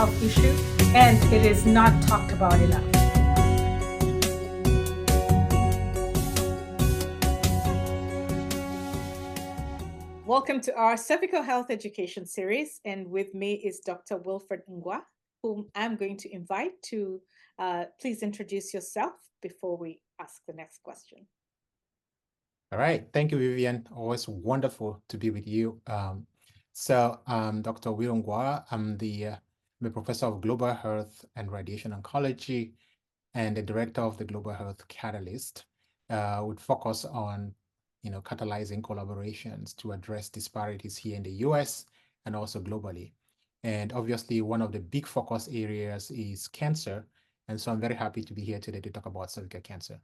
health issue, and it is not talked about enough. Welcome to our cervical health education series, and with me is Dr. Wilfred Ngwa, whom I'm going to invite to please introduce yourself before we ask the next question. All right. Thank you, Vivian. Always wonderful to be with you. Dr. Will Ngwa. I'm a professor of global health and radiation oncology and the director of the Global Health Catalyst, with focus on, catalyzing collaborations to address disparities here in the US and also globally. And obviously, one of the big focus areas is cancer. And so I'm very happy to be here today to talk about cervical cancer.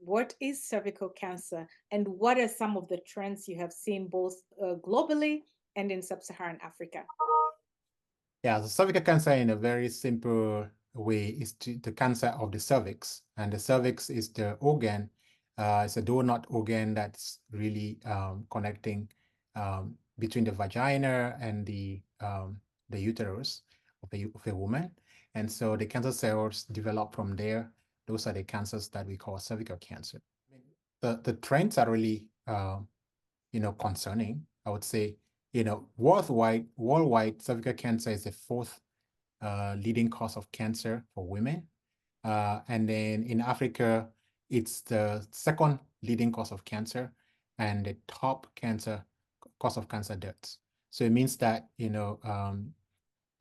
What is cervical cancer, and what are some of the trends you have seen both globally and in sub-Saharan Africa? Yeah, so cervical cancer in a very simple way is the cancer of the cervix. And the cervix is the organ, it's a donut organ that's really connecting between the vagina and the uterus of a woman. And so the cancer cells develop from there. Those are the cancers that we call cervical cancer. The trends are really, concerning, I would say. Worldwide, cervical cancer is the fourth leading cause of cancer for women. And then in Africa, it's the second leading cause of cancer and the top cause of cancer deaths. So it means that,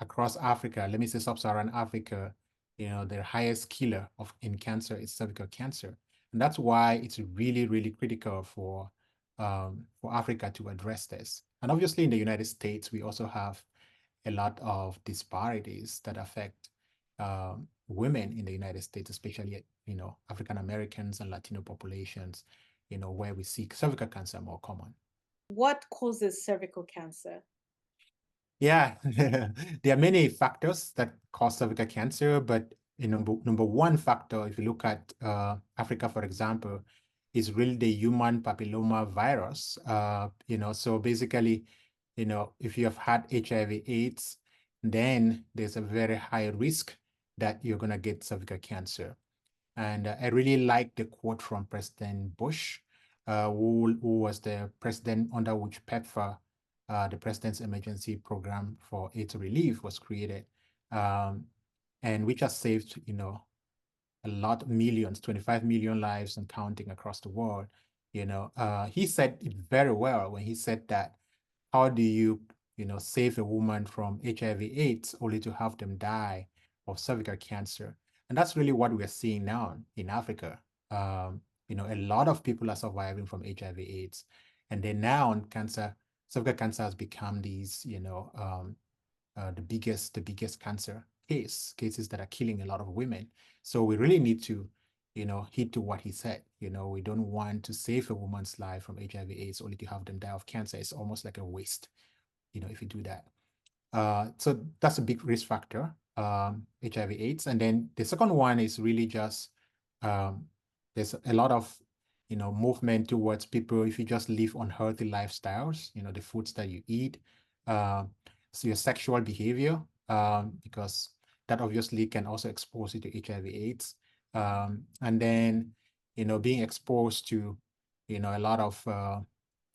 across Africa, let me say sub-Saharan Africa, the highest killer in cancer is cervical cancer. And that's why it's really, really critical for Africa to address this. And obviously in the United States, we also have a lot of disparities that affect women in the United States, especially, African Americans and Latino populations, where we see cervical cancer more common. What causes cervical cancer? Yeah, there are many factors that cause cervical cancer, but number one factor, if you look at Africa, for example, is really the human papilloma virus. So basically, if you have had HIV/AIDS, then there's a very high risk that you're gonna get cervical cancer. And I really like the quote from President Bush, who was the president under which PEPFAR, the President's Emergency Program for AIDS Relief, was created, and which has saved, a lot of millions, 25 million lives and counting across the world. He said it very well when he said that, how do you, save a woman from HIV/AIDS only to have them die of cervical cancer? And that's really what we're seeing now in Africa. A lot of people are surviving from HIV/AIDS, and then now cervical cancer has become these, the biggest cancer cases that are killing a lot of women. So we really need to, heed to what he said. We don't want to save a woman's life from HIV/AIDS only to have them die of cancer. It's almost like a waste, if you do that. So that's a big risk factor, HIV/AIDS. And then the second one is really just, there's a lot of, movement towards people, if you just live unhealthy lifestyles, the foods that you eat, so your sexual behavior, because that obviously can also expose you to HIV/AIDS. And then, being exposed to, a lot of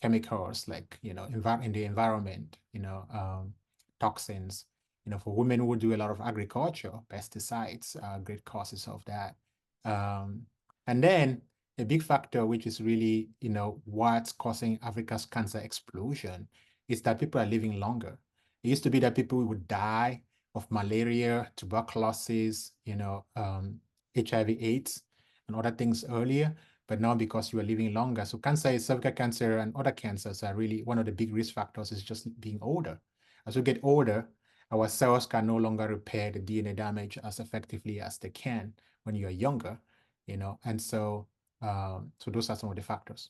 chemicals like, in the environment, toxins. For women who do a lot of agriculture, pesticides are great causes of that. And then a big factor, which is really, what's causing Africa's cancer explosion, is that people are living longer. It used to be that people would die of malaria, tuberculosis, HIV/AIDS, and other things earlier. But now, because you are living longer, so cervical cancer and other cancers are really one of the big risk factors is just being older. As we get older, our cells can no longer repair the DNA damage as effectively as they can when you are younger, and so those are some of the factors.